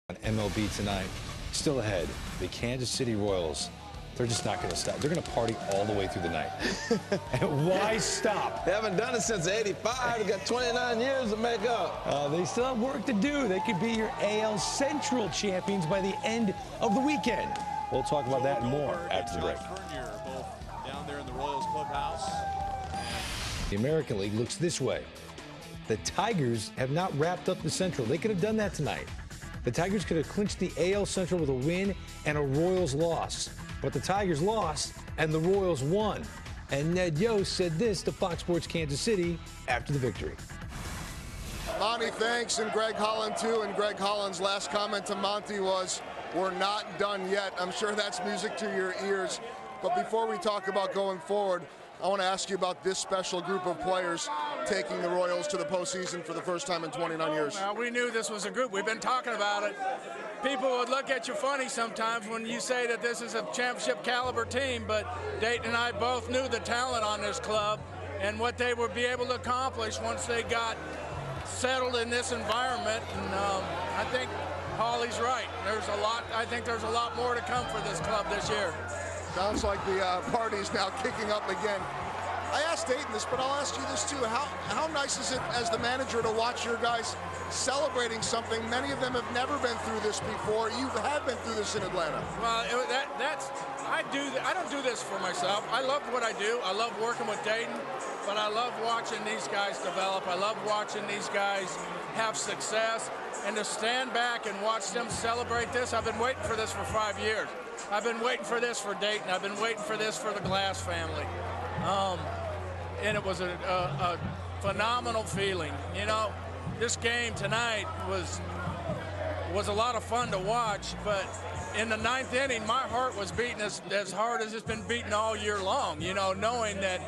On MLB tonight, still ahead, the Kansas City Royals. They're just not going to stop. They're going to party all the way through the night. And why stop? They haven't done it since '85. They got 29 years to make up. They still have work to do. They could be your AL Central champions by the end of the weekend. We'll talk about that and more after the break. Both down there in the Royals clubhouse. The American League looks this way. The Tigers have not wrapped up the Central. They could have done that tonight. The Tigers could have clinched the AL Central with a win and a Royals loss. But the Tigers lost and the Royals won. And Ned Yost said this to Fox Sports Kansas City after the victory. Monty, thanks, and Greg Holland, too. And Greg Holland's last comment to Monty was, "We're not done yet." I'm sure that's music to your ears. But before we talk about going forward, I want to ask you about this special group of players taking the Royals to the postseason for the first time in 29 years. Well, we knew this was a group. We've been talking about it. People would look at you funny sometimes when you say that this is a championship caliber team, but Dayton and I both knew the talent on this club and what they would be able to accomplish once they got settled in this environment. And I think Paulie's right. I think there's a lot more to come for this club this year. Sounds like the party's now kicking up again. I asked Dayton this, but I'll ask you this too. How nice is it as the manager to watch your guys celebrating something? Many of them have never been through this before. You have been through this in Atlanta. Well, I don't do this for myself. I love what I do. I love working with Dayton, but I love watching these guys develop. I love watching these guys have success, and to stand back and watch them celebrate this. I've been waiting for this for 5 years. I've been waiting for this for Dayton. I've been waiting for this for the Glass family. And it was a phenomenal feeling. You know, this game tonight was a lot of fun to watch, but in the ninth inning, my heart was beating as hard as it's been beating all year long, you know, knowing that,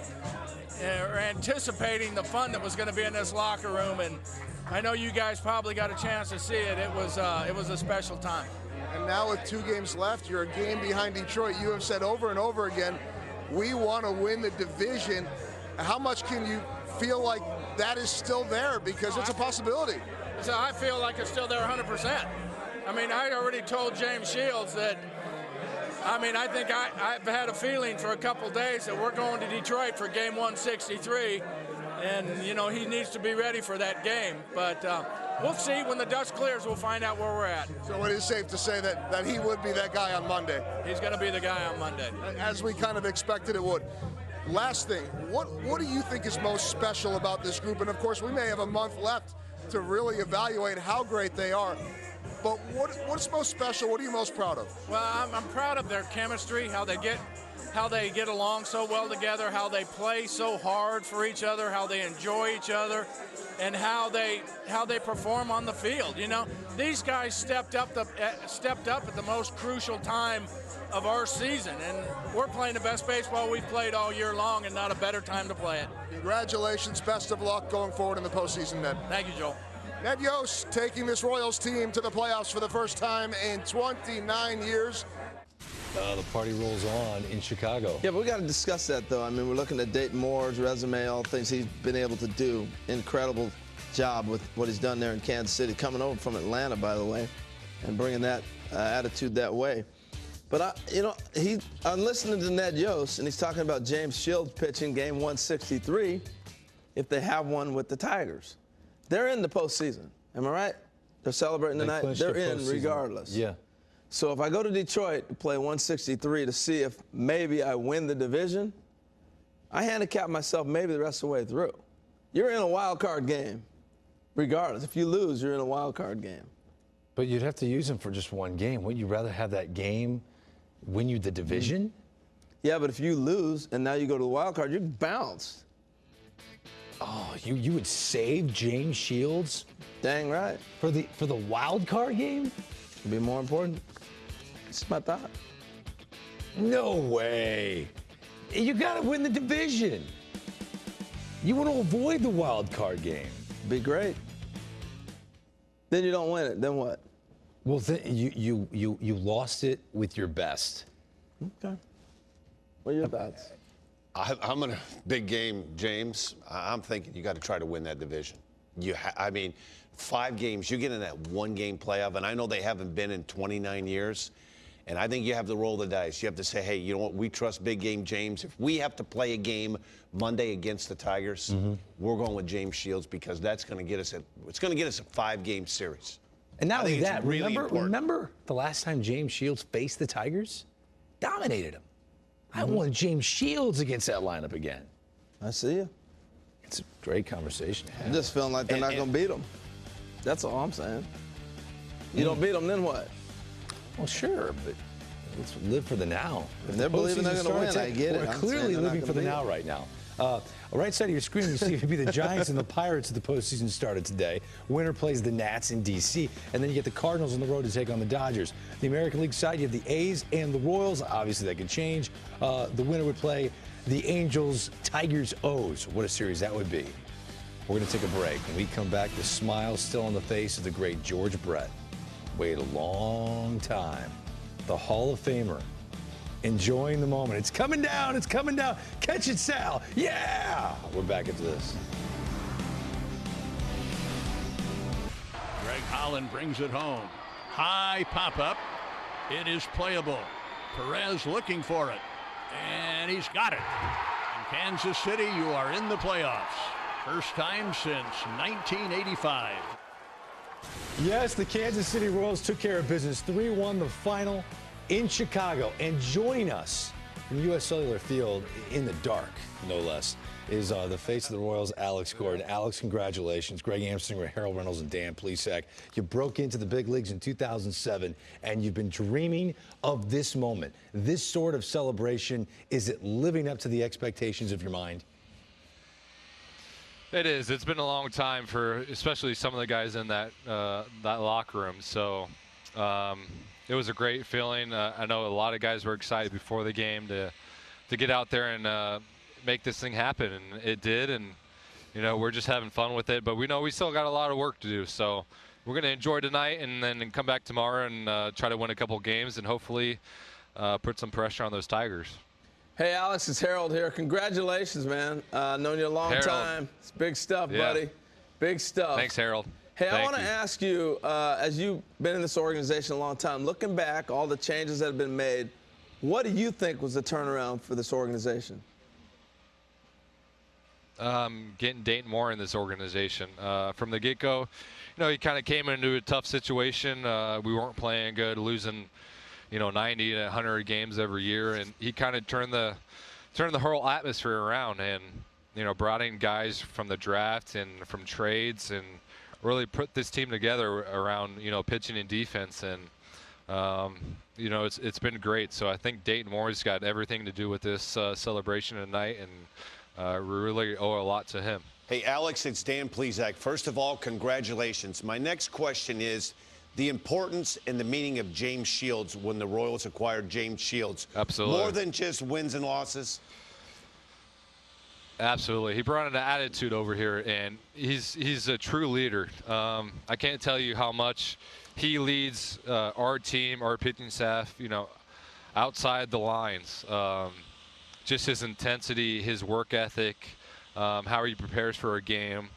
or anticipating the fun that was going to be in this locker room. And I know you guys probably got a chance to see it. It was a special time. And now with 2 games left, you're a game behind Detroit. You have said over and over again, we want to win the division. How much can you feel like that is still there? Because it's a possibility. So I feel like it's still there 100%. I mean, I already told James Shields that, I think I've had a feeling for a couple days that we're going to Detroit for game 163. And, you know, he needs to be ready for that game. But we'll see. When the dust clears, we'll find out where we're at. So it is safe to say that he would be that guy on Monday. He's going to be the guy on Monday. As we kind of expected it would. Last thing, what do you think is most special about this group? And, of course, we may have a month left to really evaluate how great they are. But what's most special? What are you most proud of? Well, I'm proud of their chemistry, how they get along so well together, how they play so hard for each other, how they enjoy each other, and how they perform on the field. You know, these guys stepped up at the most crucial time of our season, and we're playing the best baseball we've played all year long, and not a better time to play it. Congratulations, best of luck going forward in the postseason, Ned. Thank you, Joel. Ned Yost taking this Royals team to the playoffs for the first time in 29 years. The party rolls on in Chicago. Yeah, but we got to discuss that, though. I mean, we're looking at Dayton Moore's resume, all the things he's been able to do. Incredible job with what he's done there in Kansas City, coming over from Atlanta, by the way, and bringing that attitude that way. But, I'm listening to Ned Yost, and he's talking about James Shields pitching game 163 if they have one with the Tigers. They're in the postseason. Am I right? They're celebrating tonight. They're in regardless. Yeah. So if I go to Detroit and play 163 to see if maybe I win the division, I handicap myself maybe the rest of the way through. You're in a wild card game, regardless. If you lose, you're in a wild card game. But you'd have to use him for just one game. Wouldn't you rather have that game win you the division? Yeah, but if you lose and now you go to the wild card, you're bounced. Oh, you would save James Shields? Dang right. For the wild card game? It'd be more important. It's my thought. No way. You got to win the division. You want to avoid the wild card game. Be great. Then you don't win it. Then what? Well, you lost it with your best. Okay. What are your thoughts? I'm in a bbig game, James. I'm thinking you got to try to win that division. 5 games, you get in that 1-game playoff, and I know they haven't been in 29 years. And I think you have to roll the dice. You have to say, hey, you know what? We trust big game James. If we have to play a game Monday against the Tigers, we're going with James Shields because that's going to get us it's going to get us a 5-game series. And not only that, really remember the last time James Shields faced the Tigers? Dominated him. I want James Shields against that lineup again. I see you. It's a great conversation to have. I'm just feeling like they're not going to beat them. That's all I'm saying. You don't beat them, then what? Well, sure, but let's live for the now. If they're believing they're going to win, I get it. We're clearly living for the now right now. Right side of your screen, you see it would be the Giants and the Pirates. The postseason started today. Winner plays the Nats in D.C., and then you get the Cardinals on the road to take on the Dodgers. The American League side, you have the A's and the Royals. Obviously, that could change. The winner would play the Angels, Tigers, O's. What a series that would be. We're going to take a break. When we come back, the smile still on the face of the great George Brett. Waited a long time. The Hall of Famer. Enjoying the moment. It's coming down. It's coming down. Catch it, Sal. Yeah! We're back into this. Greg Holland brings it home. High pop-up. It is playable. Perez looking for it. And he's got it. In Kansas City, you are in the playoffs. First time since 1985. Yes, the Kansas City Royals took care of business. 3-1 the final in Chicago. And joining us from U.S. Cellular Field in the dark, no less, is the face of the Royals, Alex Gordon. Alex, congratulations. Greg Amsinger, Harold Reynolds, and Dan Plesac. You broke into the big leagues in 2007, and you've been dreaming of this moment. This sort of celebration, is it living up to the expectations of your mind? It is. It's been a long time for especially some of the guys in that locker room. So it was a great feeling. I know a lot of guys were excited before the game to get out there and make this thing happen, and it did. And you know, we're just having fun with it. But we know we still got a lot of work to do. So we're going to enjoy tonight and then come back tomorrow and try to win a couple games and hopefully put some pressure on those Tigers. Hey, Alex, it's Harold here. Congratulations, man. Known you a long time. It's big stuff, buddy. Big stuff. Thanks, Harold. Hey, I want to ask you, as you've been in this organization a long time, looking back, all the changes that have been made, what do you think was the turnaround for this organization? Getting Dayton Moore in this organization. From the get-go, you know, he kind of came into a tough situation. We weren't playing good, losing 90 to 100 games every year, and he kind of turned the whole atmosphere around, and brought in guys from the draft and from trades, and really put this team together around pitching and defense, and it's been great. So I think Dayton Moore's got everything to do with this celebration tonight, and we really owe a lot to him. Hey, Alex, it's Dan Plesac. First of all, congratulations. My next question is the importance and the meaning of James Shields when the Royals acquired James Shields. Absolutely. More than just wins and losses? Absolutely. He brought an attitude over here, and he's a true leader. I can't tell you how much he leads our team, our pitching staff, outside the lines. Just his intensity, his work ethic, how he prepares for a game.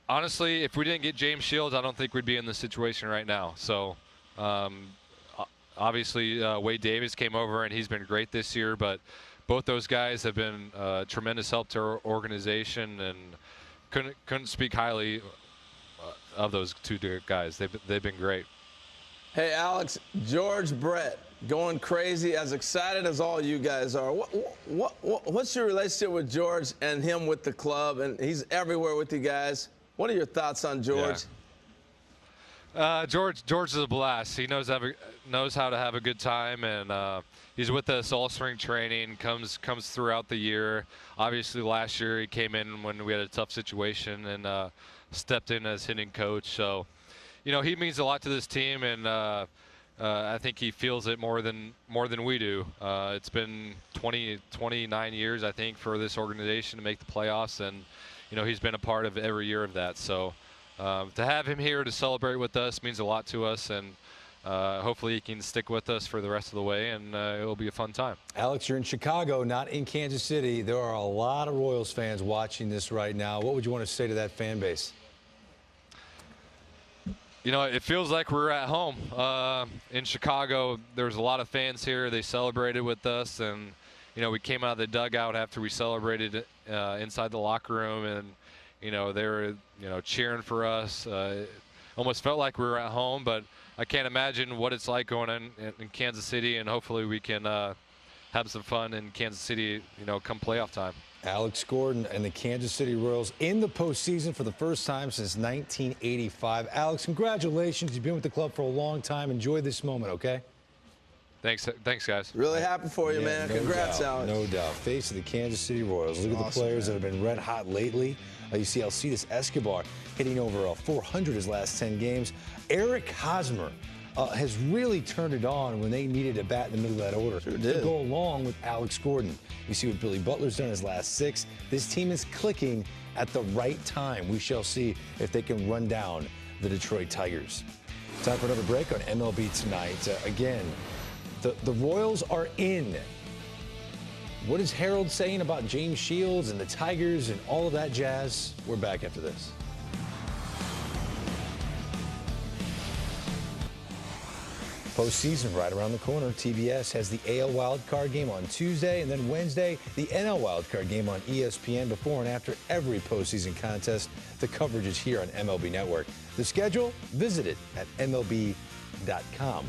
Honestly, if we didn't get James Shields, I don't think we'd be in this situation right now. So, obviously, Wade Davis came over, and he's been great this year. But both those guys have been tremendous help to our organization, and couldn't speak highly of those two guys. They've been great. Hey, Alex, George Brett going crazy, as excited as all you guys are. What's your relationship with George and him with the club? And he's everywhere with you guys. What are your thoughts on George? Yeah. George is a blast. He knows how to have a good time, and he's with us all spring training. Comes throughout the year. Obviously, last year he came in when we had a tough situation and stepped in as hitting coach. So, he means a lot to this team, and I think he feels it more than we do. It's been 29 years, I think, for this organization to make the playoffs, and he's been a part of every year of that. So to have him here to celebrate with us means a lot to us, and hopefully he can stick with us for the rest of the way, and it'll be a fun time. Alex, you're in Chicago, not in Kansas City. There are a lot of Royals fans watching this right now. What would you want to say to that fan base? You know, it feels like we're at home. In Chicago, there's a lot of fans here. They celebrated with us, and, you know, we came out of the dugout after we celebrated inside the locker room, and, you know, they were, you know, cheering for us. Almost felt like we were at home, but I can't imagine what it's like going in Kansas City, and hopefully we can have some fun in Kansas City, you know, come playoff time. Alex Gordon and the Kansas City Royals in the postseason for the first time since 1985. Alex, congratulations. You've been with the club for a long time. Enjoy this moment, okay? Thanks, guys. Really happy for you, man. No Congrats, doubt, Alex. No doubt. Face of the Kansas City Royals. Look at the players that have been red hot lately. You see Alcides Escobar hitting over 400 his last 10 games. Eric Hosmer has really turned it on when they needed a bat in the middle of that order to go along with Alex Gordon. You see what Billy Butler's done his last 6. This team is clicking at the right time. We shall see if they can run down the Detroit Tigers. Time for another break on MLB Tonight. Again, the Royals are in. What is Harold saying about James Shields and the Tigers and all of that jazz? We're back after this. Postseason right around the corner. TBS has the AL wildcard game on Tuesday, and then Wednesday, the NL wildcard game on ESPN. Before and after every postseason contest, the coverage is here on MLB Network. The schedule, visit it at MLB.com.